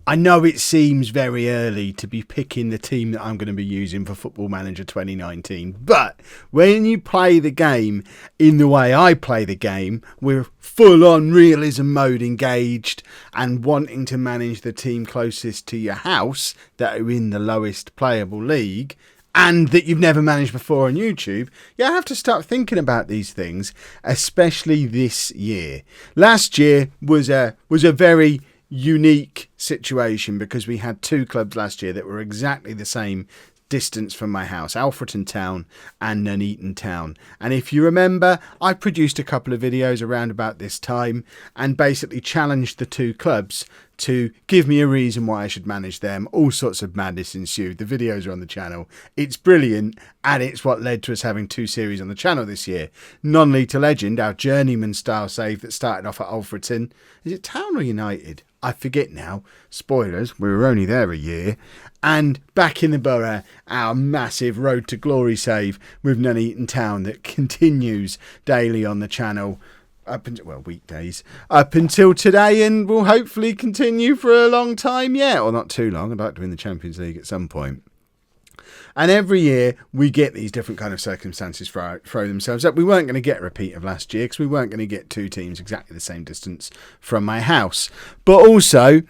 I know it seems very early to be picking the team that I'm going to be using for Football Manager 2019, but when you play the game in the way I play the game, with full-on realism mode engaged and wanting to manage the team closest to your house that are in the lowest playable league, and that you've never managed before on YouTube, you have to start thinking about these things, especially this year. Last year was a very unique situation because we had two clubs last year that were exactly the same distance from my house, Alfreton Town and Nuneaton Town. And if you remember, I produced a couple of videos around about this time and basically challenged the two clubs to give me a reason why I should manage them. All sorts of madness ensued. The videos are on the channel. It's brilliant, and it's what led to us having two series on the channel this year. Non-League to Legend, our journeyman style save that started off at Alfreton. Is it Town or United? I forget now. Spoilers, we were only there a year. And back in the borough, our massive Road to Glory save with Nuneaton Town that continues daily on the channel. Weekdays up until today, and will hopefully continue for a long time yet, or not too long. I'd like to win the Champions League at some point. And every year we get these different kind of circumstances throw themselves up. We weren't going to get a repeat of last year because we weren't going to get two teams exactly the same distance from my house. But also,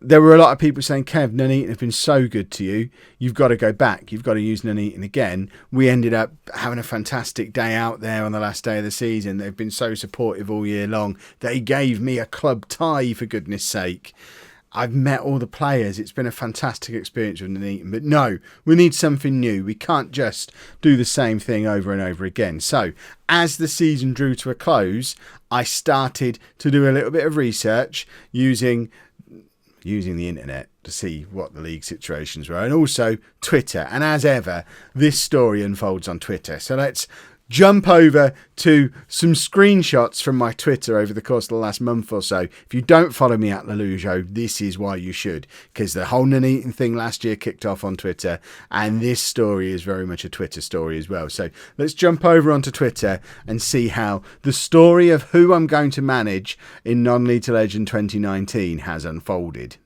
there were a lot of people saying, Kev, Nuneaton have been so good to you. You've got to go back. You've got to use Nuneaton again. We ended up having a fantastic day out there on the last day of the season. They've been so supportive all year long. They gave me a club tie, for goodness sake. I've met all the players. It's been a fantastic experience with Nuneaton. But no, we need something new. We can't just do the same thing over and over again. So as the season drew to a close, I started to do a little bit of research using the internet to see what the league situations were, and also Twitter. And as ever, this story unfolds on Twitter. So let's jump over to some screenshots from my Twitter over the course of the last month or so. If you don't follow me at lollujo, this is why you should, because the whole Nuneaton thing last year kicked off on Twitter, and this story is very much a Twitter story as well. So let's jump over onto Twitter and see how the story of who I'm going to manage in Non-League to Legend 2019 has unfolded.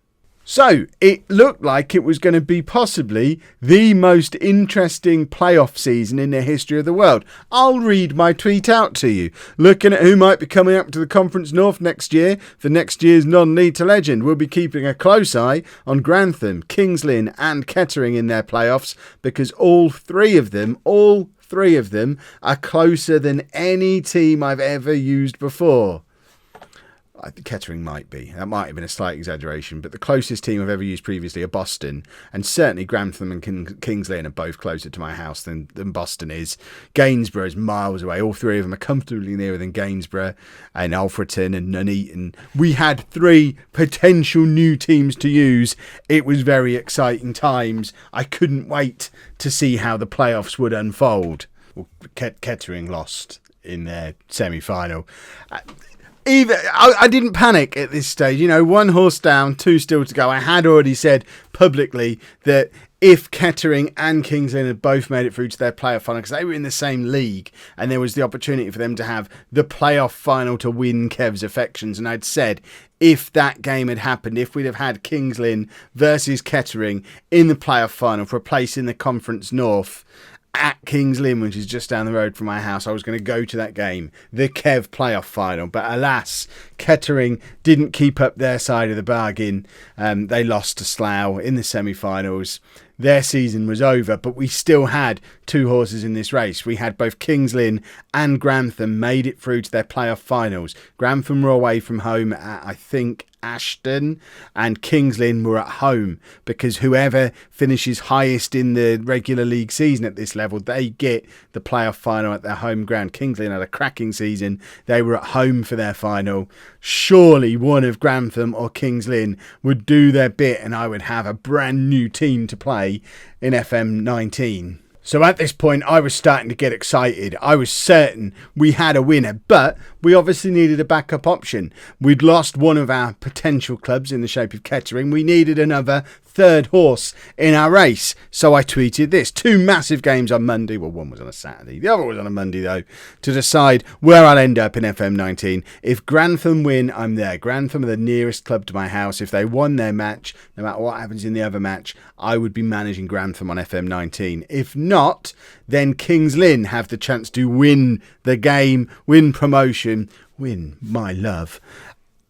So, it looked like it was going to be possibly the most interesting playoff season in the history of the world. I'll read my tweet out to you. Looking at who might be coming up to the Conference North next year for next year's Non-League to Legend, we'll be keeping a close eye on Grantham, Kings Lynn and Kettering in their playoffs, because all three of them are closer than any team I've ever used before. Kettering might be. That might have been a slight exaggeration, but the closest team I've ever used previously are Boston, and certainly Grantham and Kings Lynn are both closer to my house than Boston is. Gainsborough is miles away. All three of them are comfortably nearer than Gainsborough and Alfreton and Nuneaton. We had three potential new teams to use. It was very exciting times. I couldn't wait to see how the playoffs would unfold. Well, Kettering lost in their semi-final. I didn't panic at this stage. You know, one horse down, two still to go. I had already said publicly that if Kettering and Kings Lynn had both made it through to their playoff final, because they were in the same league, and there was the opportunity for them to have the playoff final to win Kev's affections. And I'd said, if that game had happened, if we'd have had Kings Lynn versus Kettering in the playoff final for a place in the Conference North at Kings Lynn, which is just down the road from my house, I was going to go to that game, the Kev playoff final. But alas, Kettering didn't keep up their side of the bargain. They lost to Slough in the semi-finals. Their season was over, but we still had two horses in this race. We had both Kings Lynn and Grantham made it through to their playoff finals. Grantham were away from home at, I think, Ashton, and Kings Lynn were at home, because whoever finishes highest in the regular league season at this level, they get the playoff final at their home ground. Kings Lynn had a cracking season. They were at home for their final. Surely one of Grantham or Kings Lynn would do their bit, and I would have a brand new team to play in FM19. So at this point, I was starting to get excited. I was certain we had a winner, but we obviously needed a backup option. We'd lost one of our potential clubs in the shape of Kettering. We needed another third horse in our race. So I tweeted this. 2 massive games on Monday. Well, one was on a Saturday. The other was on a Monday, though, to decide where I'll end up in FM19. If Grantham win, I'm there. Grantham are the nearest club to my house. If they won their match, no matter what happens in the other match, I would be managing Grantham on FM19. If not, then Kings Lynn have the chance to win the game, win promotion, win my love.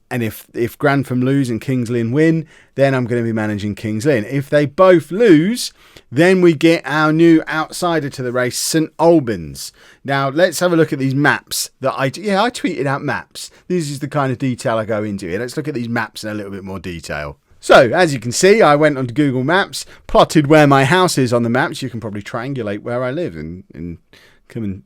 And if Grantham lose and Kings Lynn win, then I'm going to be managing Kings Lynn. If they both lose, then we get our new outsider to the race, St Albans. Now, let's have a look at these maps that I tweeted out maps. This is the kind of detail I go into here. Let's look at these maps in a little bit more detail. So, as you can see, I went onto Google Maps, plotted where my house is on the maps. You can probably triangulate where I live and come and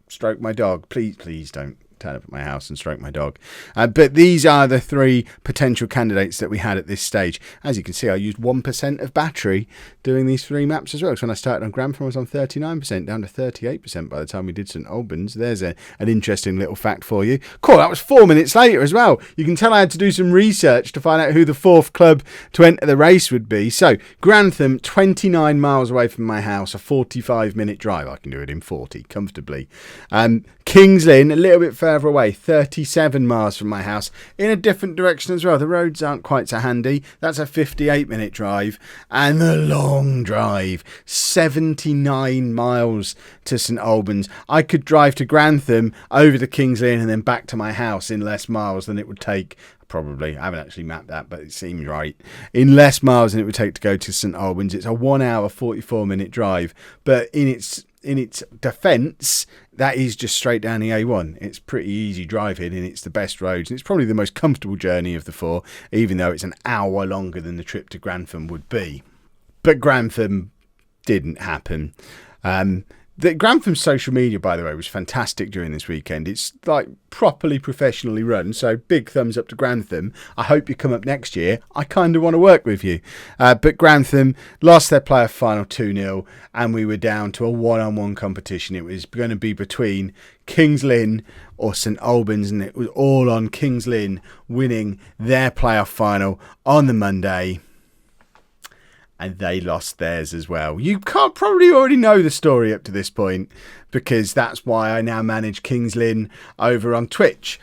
stroke my dog. Please don't turn up at my house and stroke my dog. But these are the 3 potential candidates that we had at this stage. As you can see, I used 1% of battery doing these 3 maps as well. So when I started on Grantham, I was on 39%, down to 38% by the time we did St Albans. There's an interesting little fact for you. Cool, that was 4 minutes later as well. You can tell I had to do some research to find out who the 4th club to enter the race would be. So Grantham, 29 miles away from my house, a 45-minute drive. I can do it in 40 comfortably. Kings Lynn, a little bit further away, 37 miles from my house, in a different direction as well. The roads aren't quite so handy. That's a 58-minute drive. And the long drive, 79 miles to St Albans. I could drive to Grantham, over to Kings Lynn, and then back to my house in less miles than it would take. Probably. I haven't actually mapped that, but it seems right. In less miles than it would take to go to St Albans. It's a 1 hour, 44-minute drive. But in its defence, that is just straight down the A1. It's pretty easy driving, and it's the best roads. And it's probably the most comfortable journey of the 4, even though it's an hour longer than the trip to Grantham would be. But Grantham didn't happen. The Grantham's social media, by the way, was fantastic during this weekend. It's like properly professionally run, so big thumbs up to Grantham. I hope you come up next year. I kind of want to work with you. But Grantham lost their playoff final 2-0, and we were down to a one-on-one competition. It was going to be between Kings Lynn or St Albans, and it was all on Kings Lynn winning their playoff final on the Monday. And they lost theirs as well. You can't probably already know the story up to this point, because that's why I now manage Kings Lynn over on Twitch.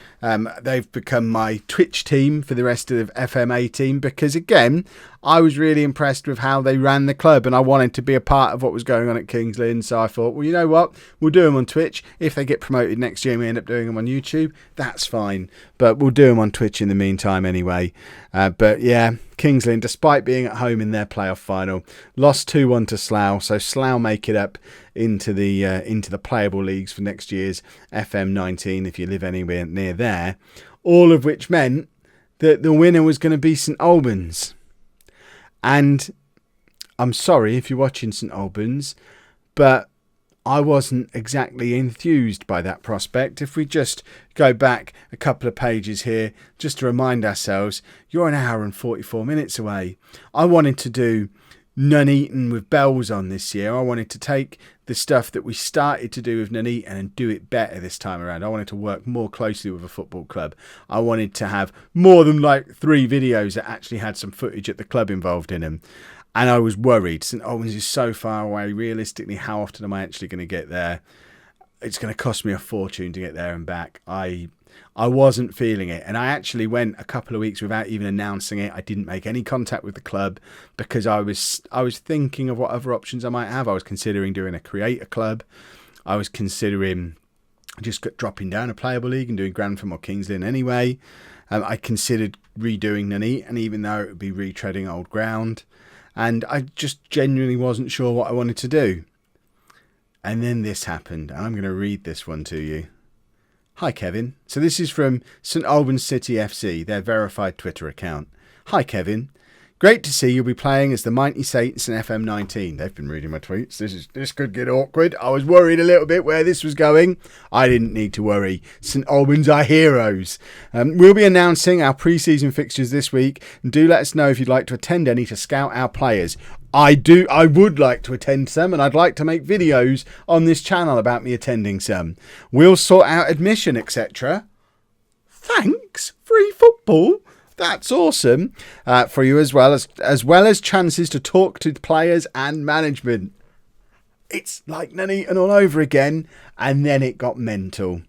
They've become my Twitch team for the rest of FM18, because again, I was really impressed with how they ran the club, and I wanted to be a part of what was going on at Kings Lynn. So I thought, well, you know what? We'll do them on Twitch. If they get promoted next year and we end up doing them on YouTube, that's fine. But we'll do them on Twitch in the meantime anyway. But yeah, Kings Lynn, despite being at home in their playoff final, lost 2-1 to Slough. So Slough make it up into the playable leagues for next year's FM19 if you live anywhere near there. All of which meant that the winner was going to be St Albans. And I'm sorry if you're watching St Albans, but I wasn't exactly enthused by that prospect. If we just go back a couple of pages here, just to remind ourselves, you're an hour and 44 minutes away. I wanted to do Nuneaton with bells on this year. I wanted to take the stuff that we started to do with Nuneaton and do it better this time around. I wanted to work more closely with a football club. I wanted to have more than like 3 videos that actually had some footage at the club involved in them. And I was worried. St Albans is so far away. Realistically, how often am I actually going to get there? It's going to cost me a fortune to get there and back. I wasn't feeling it. And I actually went a couple of weeks without even announcing it. I didn't make any contact with the club because I was thinking of what other options I might have. I was considering doing a creator club. I was considering just dropping down a playable league and doing Grantham or Kings Lynn anyway. I considered redoing Nuneaton, even though it would be retreading old ground. And I just genuinely wasn't sure what I wanted to do. And then this happened. And I'm going to read this one to you. Hi, Kevin. So this is from St Albans City FC, their verified Twitter account. Hi, Kevin. Great to see you'll be playing as the Mighty Saints in FM19. They've been reading my tweets. This could get awkward. I was worried a little bit where this was going. I didn't need to worry. St Albans are heroes. We'll be announcing our pre-season fixtures this week, and do let us know if you'd like to attend any to scout our players. I would like to attend some, and I'd like to make videos on this channel about me attending some. We'll sort out admission, etc. thanks, free football. That's awesome for you, as well as chances to talk to players and management. It's like Nuneaton all over again, and then it got mental.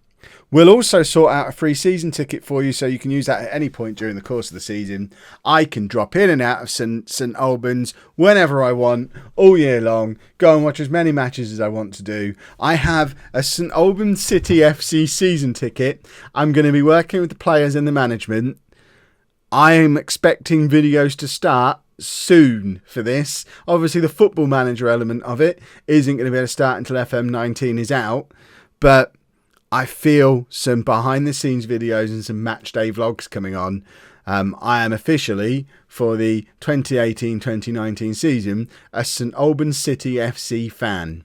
We'll also sort out a free season ticket for you, so you can use that at any point during the course of the season. I can drop in and out of St Albans whenever I want, all year long. Go and watch as many matches as I want to do. I have a St Albans City FC season ticket. I'm going to be working with the players and the management. I am expecting videos to start soon for this. Obviously, the football manager element of it isn't going to be able to start until FM19 is out, but I feel some behind the scenes videos and some match day vlogs coming on. I am officially, for the 2018-2019 season, a St Albans City FC fan,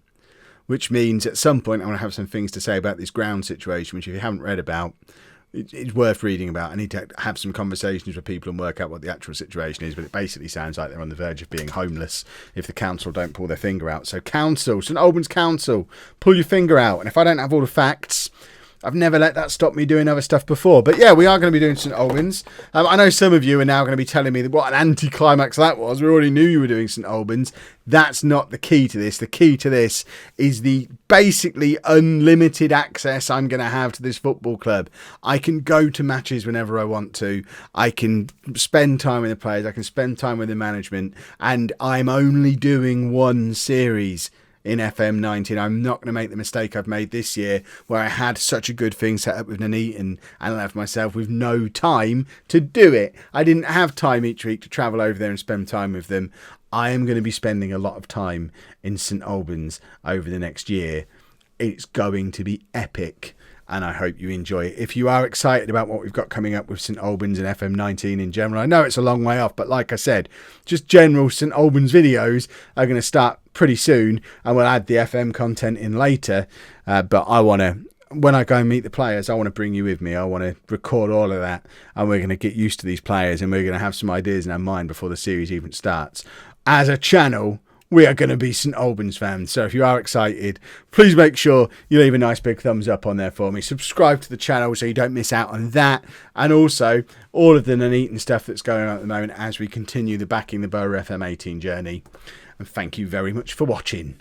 which means at some point I want to have some things to say about this ground situation, which if you haven't read about, it's worth reading about. I need to have some conversations with people and work out what the actual situation is, but it basically sounds like they're on the verge of being homeless if the council don't pull their finger out. So council, St Albans Council, pull your finger out. And if I don't have all the facts, I've never let that stop me doing other stuff before. But yeah, we are going to be doing St Albans. I know some of you are now going to be telling me what an anticlimax that was. We already knew you were doing St Albans. That's not the key to this. The key to this is the basically unlimited access I'm going to have to this football club. I can go to matches whenever I want to. I can spend time with the players. I can spend time with the management. And I'm only doing one series in FM19. I'm not going to make the mistake I've made this year, where I had such a good thing set up with Nuneaton and left myself with no time to do it. I didn't have time each week to travel over there and spend time with them. I am going to be spending a lot of time in St Albans over the next year. It's going to be epic, and I hope you enjoy it. If you are excited about what we've got coming up with St Albans and FM19 in general, I know it's a long way off, but like I said, just general St Albans videos are going to start pretty soon, and we'll add the FM content in later. But I want to, when I go and meet the players, I want to bring you with me. I want to record all of that, and we're going to get used to these players, and we're going to have some ideas in our mind before the series even starts. As a channel, we are going to be St Albans fans. So if you are excited, please make sure you leave a nice big thumbs up on there for me. Subscribe to the channel so you don't miss out on that. And also all of the Nuneaton stuff that's going on at the moment as we continue the Backing the Borough FM18 journey. And thank you very much for watching.